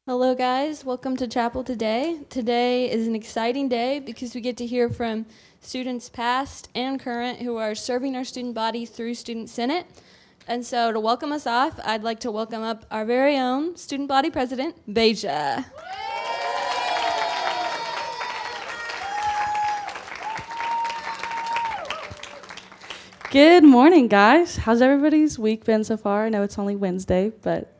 Hello, guys. Welcome to chapel today. Today is an exciting day because we get to hear from students past and current who are serving our student body through Student Senate. And so to welcome us off, I'd like to welcome up our very own student body president, Beja. Good morning, guys. How's everybody's week been so far? I know it's only Wednesday, but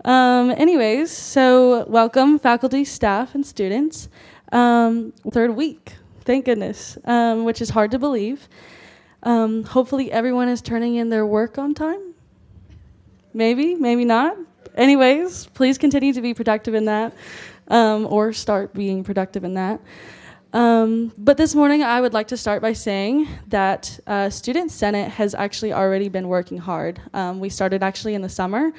anyways, so welcome faculty, staff, and students. Third week, thank goodness, which is hard to believe. Hopefully everyone is turning in their work on time. Maybe, maybe not. Anyways, please continue to be productive in that, or start being productive in that. But this morning, I would like to start by saying that Student Senate has actually already been working hard. We started actually in the summer,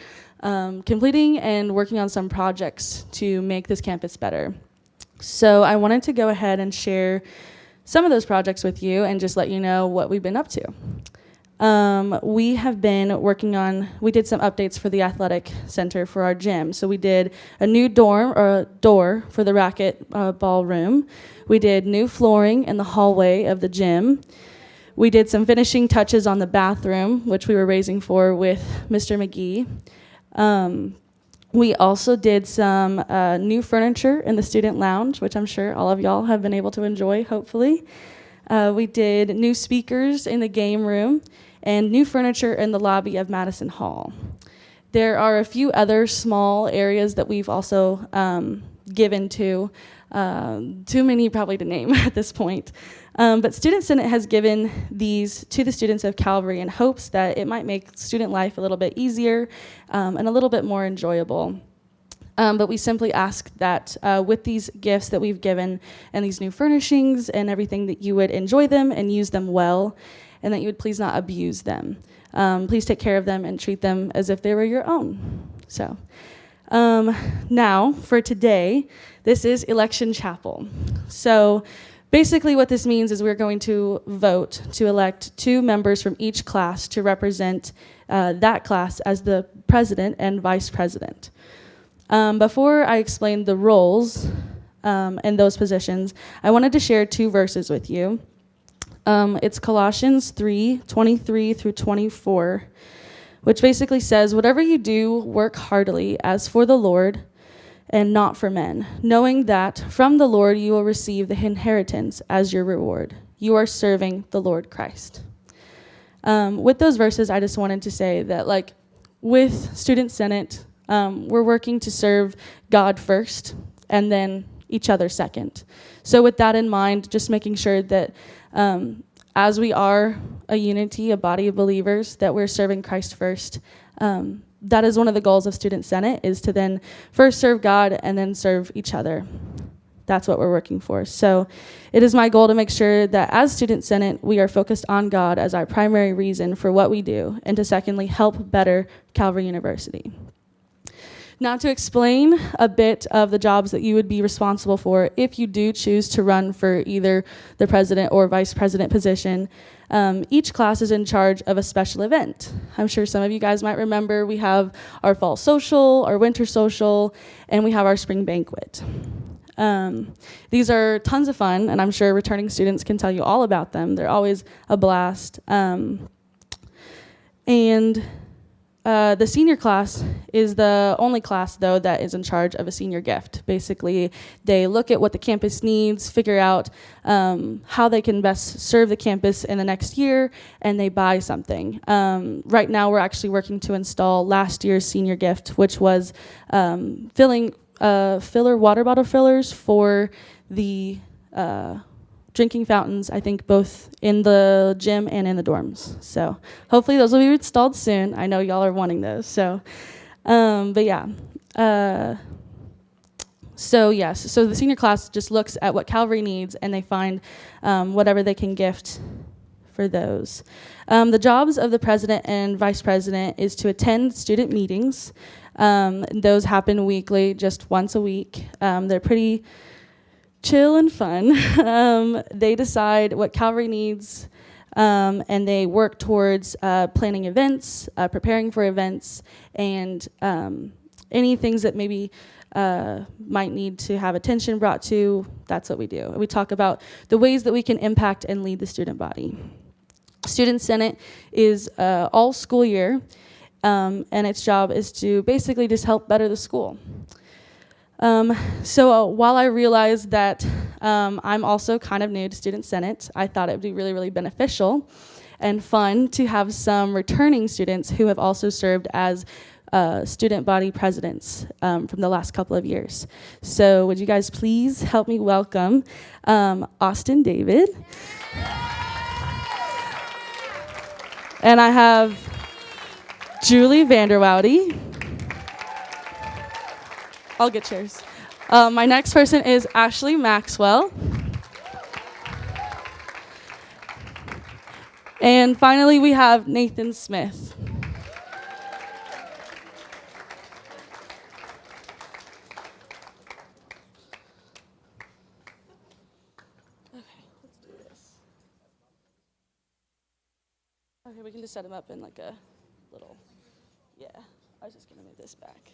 completing and working on some projects to make this campus better. So I wanted to go ahead and share some of those projects with you and just let you know what we've been up to. We have been working on, we did some updates for the athletic center for our gym. So we did a new door for the racket ballroom. We did new flooring in the hallway of the gym. We did some finishing touches on the bathroom, which we were raising for with Mr. McGee. We also did some new furniture in the student lounge, which I'm sure all of y'all have been able to enjoy, hopefully. We did new speakers in the game room and new furniture in the lobby of Madison Hall. There are a few other small areas that we've also given to, too many probably to name at this point. But Student Senate has given these to the students of Calvary in hopes that it might make student life a little bit easier and a little bit more enjoyable. But we simply ask that with these gifts that we've given and these new furnishings and everything, that you would enjoy them and use them well, and that you would please not abuse them. Please take care of them and treat them as if they were your own. So now for today, this is Election Chapel. So basically what this means is we're going to vote to elect 2 members from each class to represent that class as the president and vice president. Before I explain the roles and those positions, I wanted to share 2 verses with you. It's Colossians 3:23 through 24, which basically says, "Whatever you do, work heartily as for the Lord and not for men, knowing that from the Lord you will receive the inheritance as your reward. You are serving the Lord Christ." With those verses, I just wanted to say that, like, with Student Senate, we're working to serve God first and then each other second. So with that in mind, just making sure that as we are a unity, a body of believers, that we're serving Christ first. That is one of the goals of Student Senate, is to then first serve God and then serve each other. That's what we're working for. So it is my goal to make sure that as Student Senate, we are focused on God as our primary reason for what we do, and to secondly help better Calvary University. Now, to explain a bit of the jobs that you would be responsible for if you do choose to run for either the president or vice president position, each class is in charge of a special event. I'm sure some of you guys might remember we have our fall social, our winter social, and we have our spring banquet. These are tons of fun, and I'm sure returning students can tell you all about them. They're always a blast. The senior class is the only class, though, that is in charge of a senior gift. Basically, they look at what the campus needs, figure out how they can best serve the campus in the next year, and they buy something. Right now, we're actually working to install last year's senior gift, which was water bottle fillers for the drinking fountains, I think both in the gym and in the dorms. So hopefully those will be installed soon. I know y'all are wanting those. So the senior class just looks at what Calvary needs, and they find whatever they can gift for those. The jobs of the president and vice president is to attend student meetings. Those happen weekly, just once a week. They're pretty chill and fun. They decide what Calvary needs, and they work towards planning events, preparing for events, and any things that maybe might need to have attention brought to, that's what we do. We talk about the ways that we can impact and lead the student body. Student Senate is all school year, and its job is to basically just help better the school. So while I realized that I'm also kind of new to Student Senate, I thought it would be really, really beneficial and fun to have some returning students who have also served as student body presidents from the last couple of years. So would you guys please help me welcome Austin David. And I have Julie Vanderwoudy. I'll get chairs. My next person is Ashley Maxwell. And finally, we have Nathan Smith. Okay, let's do this. Okay, we can just set him up in like a little, yeah. I was just gonna move this back.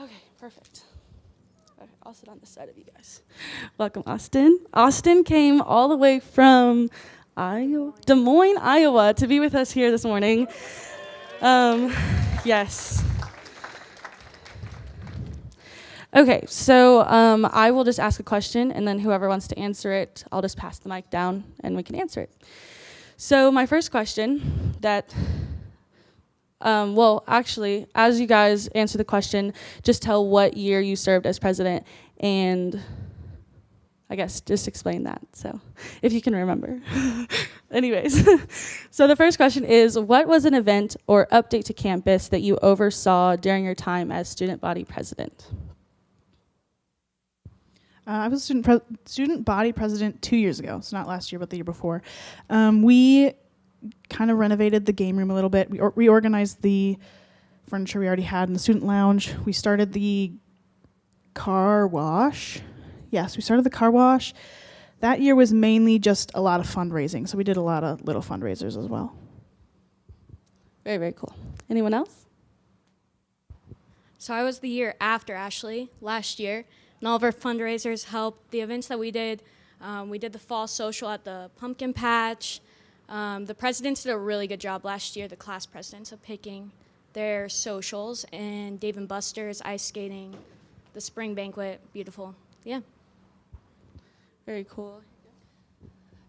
Okay, perfect. Okay, I'll sit on this side of you guys. Welcome, Austin. Austin came all the way from Des Moines, Iowa, to be with us here this morning. Yes. Okay, so I will just ask a question, and then whoever wants to answer it, I'll just pass the mic down, and we can answer it. So my first question that... well, actually, as you guys answer the question, just tell what year you served as president, and I guess just explain that, so if you can remember. Anyways, so the first question is, what was an event or update to campus that you oversaw during your time as student body president? I was student body president 2 years ago, so not last year, but the year before. We kind of renovated the game room a little bit. We reorganized the furniture we already had in the student lounge. We started the car wash. Yes, we started the car wash. That year was mainly just a lot of fundraising, so we did a lot of little fundraisers as well. Very, very cool. Anyone else? So I was the year after Ashley, last year, and all of our fundraisers helped. The events that we did the fall social at the pumpkin patch. The presidents did a really good job last year, the class presidents, of picking their socials, and Dave and Buster's ice skating, the spring banquet, beautiful. Yeah. Very cool.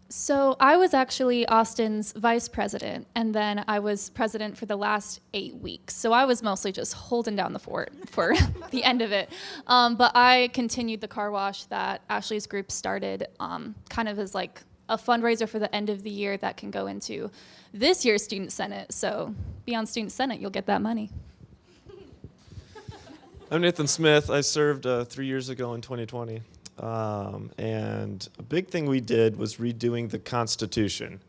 So I was actually Austin's vice president, and then I was president for the last 8 weeks. So I was mostly just holding down the fort for the end of it. But I continued the car wash that Ashley's group started, kind of as like a fundraiser for the end of the year that can go into this year's Student Senate. So be on Student Senate, you'll get that money. I'm Nathan Smith. I served 3 years ago in 2020. And a big thing we did was redoing the Constitution,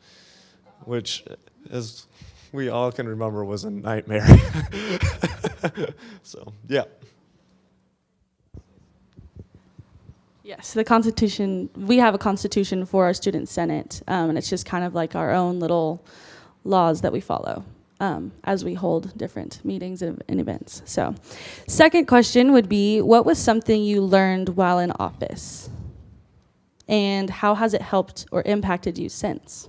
which, as we all can remember, was a nightmare. So, yeah. Yes, the Constitution, we have a Constitution for our Student Senate, and it's just kind of like our own little laws that we follow as we hold different meetings and events. So, second question would be, what was something you learned while in office? And how has it helped or impacted you since?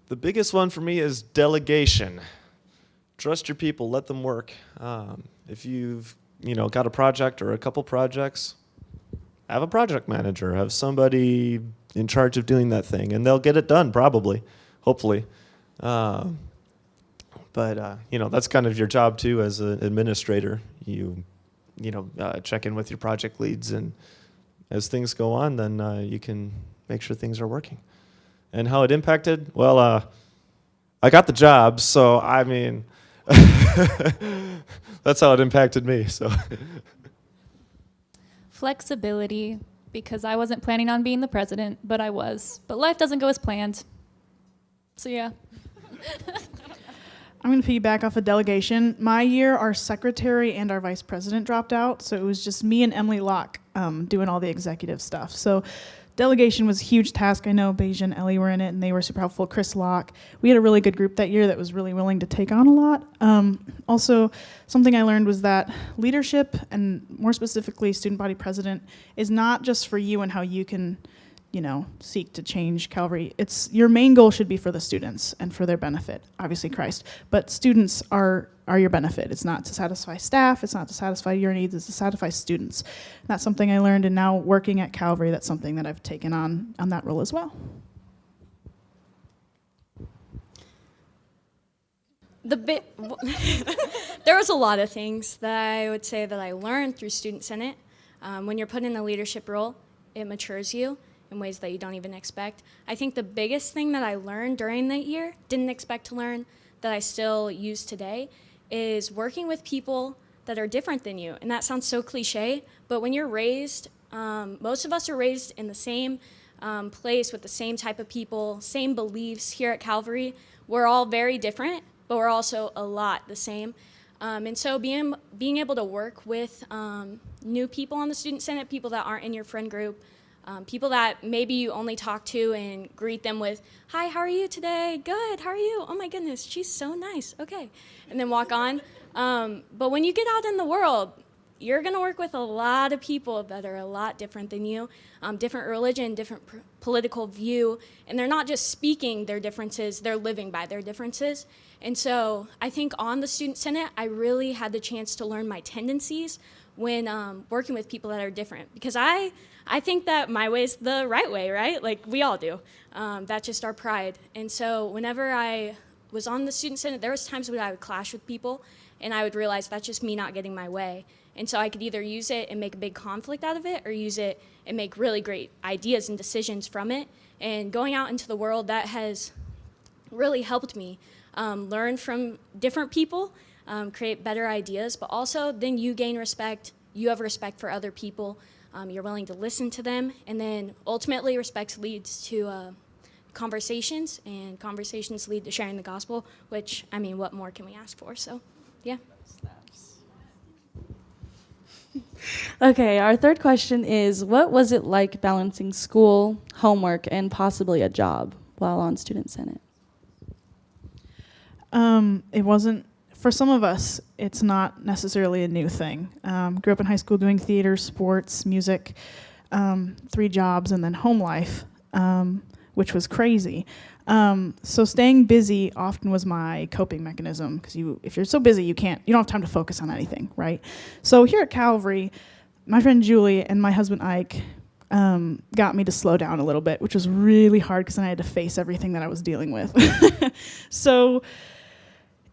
The biggest one for me is delegation. Trust your people, let them work. If you've got a project or a couple projects, have a project manager, have somebody in charge of doing that thing, and they'll get it done probably, hopefully. But that's kind of your job too as an administrator. You check in with your project leads, and as things go on, then you can make sure things are working. And how it impacted? Well, I got the job, so I mean, that's how it impacted me. So Flexibility, because I wasn't planning on being the president, but I was. But life doesn't go as planned. So yeah. I'm going to piggyback off a delegation. My year, our secretary and our vice president dropped out, so it was just me and Emily Locke doing all the executive stuff. So delegation was a huge task. I know Beja and Ellie were in it, and they were super helpful. Chris Locke. We had a really good group that year that was really willing to take on a lot. Also, something I learned was that leadership, and more specifically student body president, is not just for you and how you can, seek to change Calvary. It's your main goal should be for the students and for their benefit, obviously Christ. But students are your benefit. It's not to satisfy staff, it's not to satisfy your needs, it's to satisfy students. And that's something I learned, and now working at Calvary, that's something that I've taken on that role as well. There was a lot of things that I would say that I learned through Student Senate. When you're put in a leadership role, it matures you in ways that you don't even expect. I think the biggest thing that I learned during that year, didn't expect to learn, that I still use today, is working with people that are different than you. And that sounds so cliche, but when you're raised, most of us are raised in the same place with the same type of people, same beliefs here at Calvary. We're all very different, but we're also a lot the same. And so being able to work with new people on the Student Senate, people that aren't in your friend group, people that maybe you only talk to and greet them with, "Hi, how are you today? Good, how are you? Oh my goodness, she's so nice, okay." And then walk on. But when you get out in the world, you're gonna work with a lot of people that are a lot different than you, different religion, different political view, and they're not just speaking their differences, they're living by their differences. And so I think on the Student Senate, I really had the chance to learn my tendencies when working with people that are different. Because I think that my way is the right way, right? Like we all do. That's just our pride. And so whenever I was on the Student Senate, there was times when I would clash with people, and I would realize that's just me not getting my way. And so I could either use it and make a big conflict out of it, or use it and make really great ideas and decisions from it. And going out into the world, that has really helped me learn from different people, create better ideas, but also then you gain respect, you have respect for other people, you're willing to listen to them, and then ultimately respect leads to conversations, and conversations lead to sharing the gospel, which, I mean, what more can we ask for? So, yeah. Okay, our third question is, what was it like balancing school, homework, and possibly a job while on Student Senate? It wasn't, for some of us, it's not necessarily a new thing. Grew up in high school doing theater, sports, music, 3 jobs, and then home life, which was crazy. So staying busy often was my coping mechanism, because if you're so busy, you don't have time to focus on anything, right? So here at Calvary, my friend Julie and my husband Ike got me to slow down a little bit, which was really hard because then I had to face everything that I was dealing with. So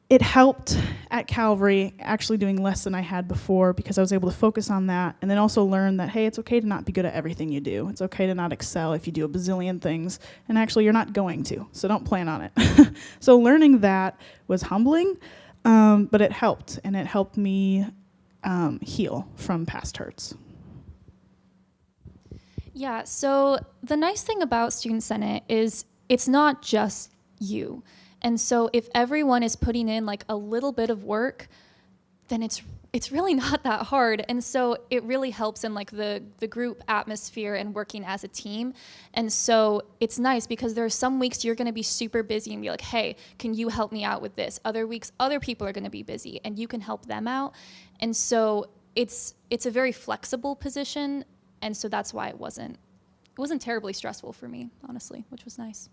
it helped at Calvary actually doing less than I had before, because I was able to focus on that, and then also learn that, hey, it's okay to not be good at everything you do. It's okay to not excel if you do a bazillion things, and actually you're not going to, so don't plan on it. So learning that was humbling, but it helped, and it helped me heal from past hurts. Yeah, so the nice thing about Student Senate is it's not just you. And so if everyone is putting in like a little bit of work, then it's really not that hard. And so it really helps in like the group atmosphere and working as a team. And so it's nice because there are some weeks you're going to be super busy and be like, hey, can you help me out with this? Other weeks, other people are going to be busy and you can help them out. And so it's a very flexible position. And so that's why it wasn't terribly stressful for me, honestly, which was nice.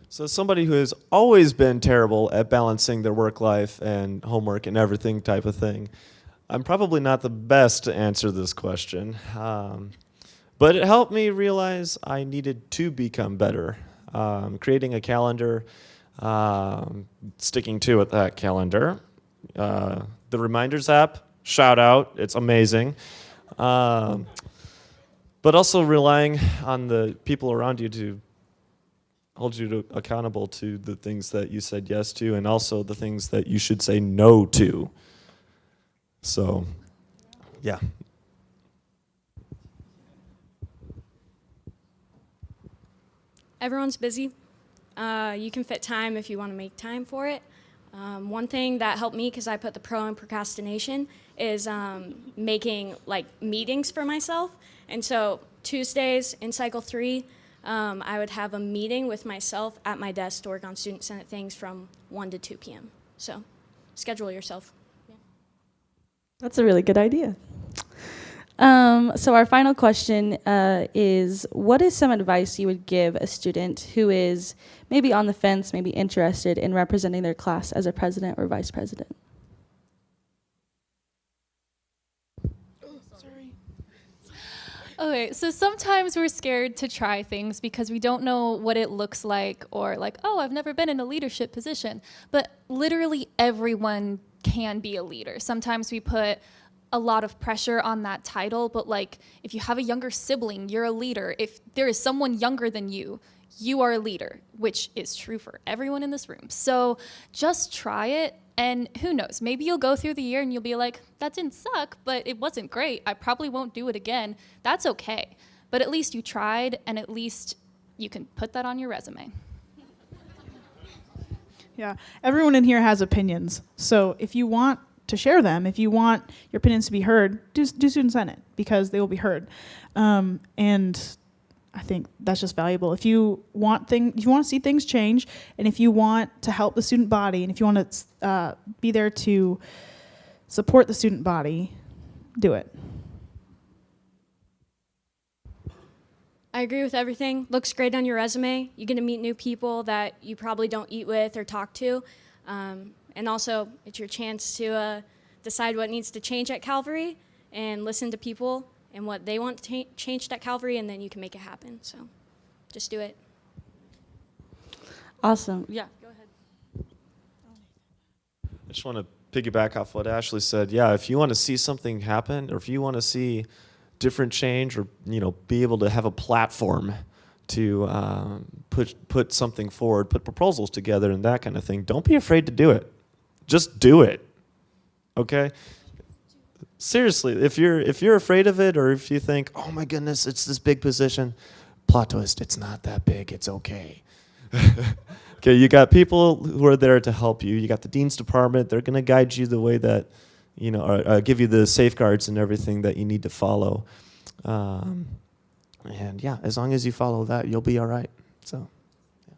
So somebody who has always been terrible at balancing their work life and homework and everything type of thing, I'm probably not the best to answer this question. But it helped me realize I needed to become better. Creating a calendar, sticking to it, that calendar. The Reminders app, shout out, it's amazing. But also relying on the people around you to hold you accountable to the things that you said yes to, and also the things that you should say no to. So, yeah. Everyone's busy. You can fit time if you want to make time for it. One thing that helped me, because I put the pro in procrastination, is making like meetings for myself. And so Tuesdays in cycle 3, I would have a meeting with myself at my desk to work on Student Senate things from 1 to 2 p.m. So schedule yourself. That's a really good idea. So our final question is, what is some advice you would give a student who is maybe on the fence, maybe interested in representing their class as a president or vice president? Okay, so sometimes we're scared to try things because we don't know what it looks like, or like, oh, I've never been in a leadership position. But literally everyone can be a leader. Sometimes we put a lot of pressure on that title, but like if you have a younger sibling, you're a leader. If there is someone younger than you, you are a leader, which is true for everyone in this room. So just try it, and who knows, maybe you'll go through the year and you'll be like, that didn't suck, but it wasn't great. I probably won't do it again. That's okay. But at least you tried, and at least you can put that on your resume. Yeah, everyone in here has opinions. So if you want to share them, if you want your opinions to be heard, do Student Senate, because they will be heard. And I think that's just valuable. If you want to see things change, and if you want to help the student body, and if you want to be there to support the student body, do it. I agree with everything. Looks great on your resume. You get to meet new people that you probably don't eat with or talk to. And also, it's your chance to decide what needs to change at Calvary and listen to people and what they want changed at Calvary, and then you can make it happen. So just do it. Awesome. Yeah, go ahead. I just want to piggyback off what Ashley said. Yeah, if you want to see something happen, or if you want to see different change, or be able to have a platform to put something forward, put proposals together, and that kind of thing, don't be afraid to do it. Just do it. Okay? Seriously, if you're afraid of it, or if you think, oh my goodness, it's this big position, plot twist, it's not that big, it's okay. Okay, you got people who are there to help you. You got the Dean's Department, they're going to guide you the way that, give you the safeguards and everything that you need to follow. And yeah, as long as you follow that, you'll be all right. So, yeah.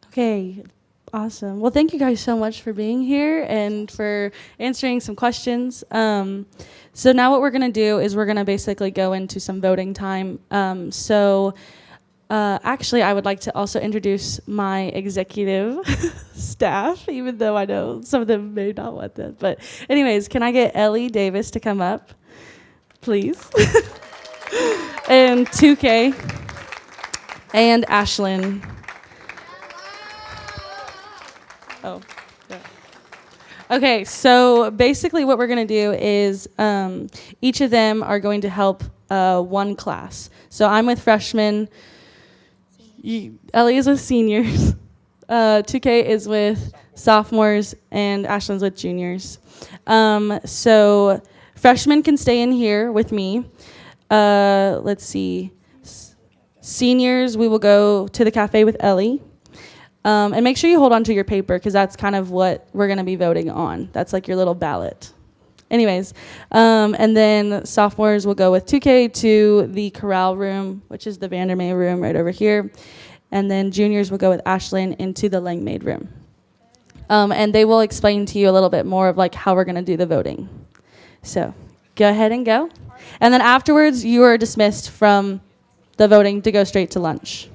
Okay, awesome. Well, thank you guys so much for being here and for answering some questions. So now what we're going to do is we're going to basically go into some voting time. Actually, I would like to also introduce my executive staff, even though I know some of them may not want that. But anyways, can I get Ellie Davis to come up, please? And 2K and Ashlyn. Oh, yeah. Okay, so basically what we're going to do is each of them are going to help one class. So I'm with freshmen. Ellie is with seniors. 2K is with sophomores, and Ashlyn's with juniors. So freshmen can stay in here with me. Let's see. Seniors, we will go to the cafe with Ellie. And make sure you hold on to your paper, because that's kind of what we're going to be voting on. That's like your little ballot. Anyways, and then sophomores will go with 2K to the corral room, which is the Vandermeer room right over here. And then juniors will go with Ashlyn into the Langmaid room. And they will explain to you a little bit more of like how we're going to do the voting. So go ahead and go. And then afterwards, you are dismissed from the voting to go straight to lunch.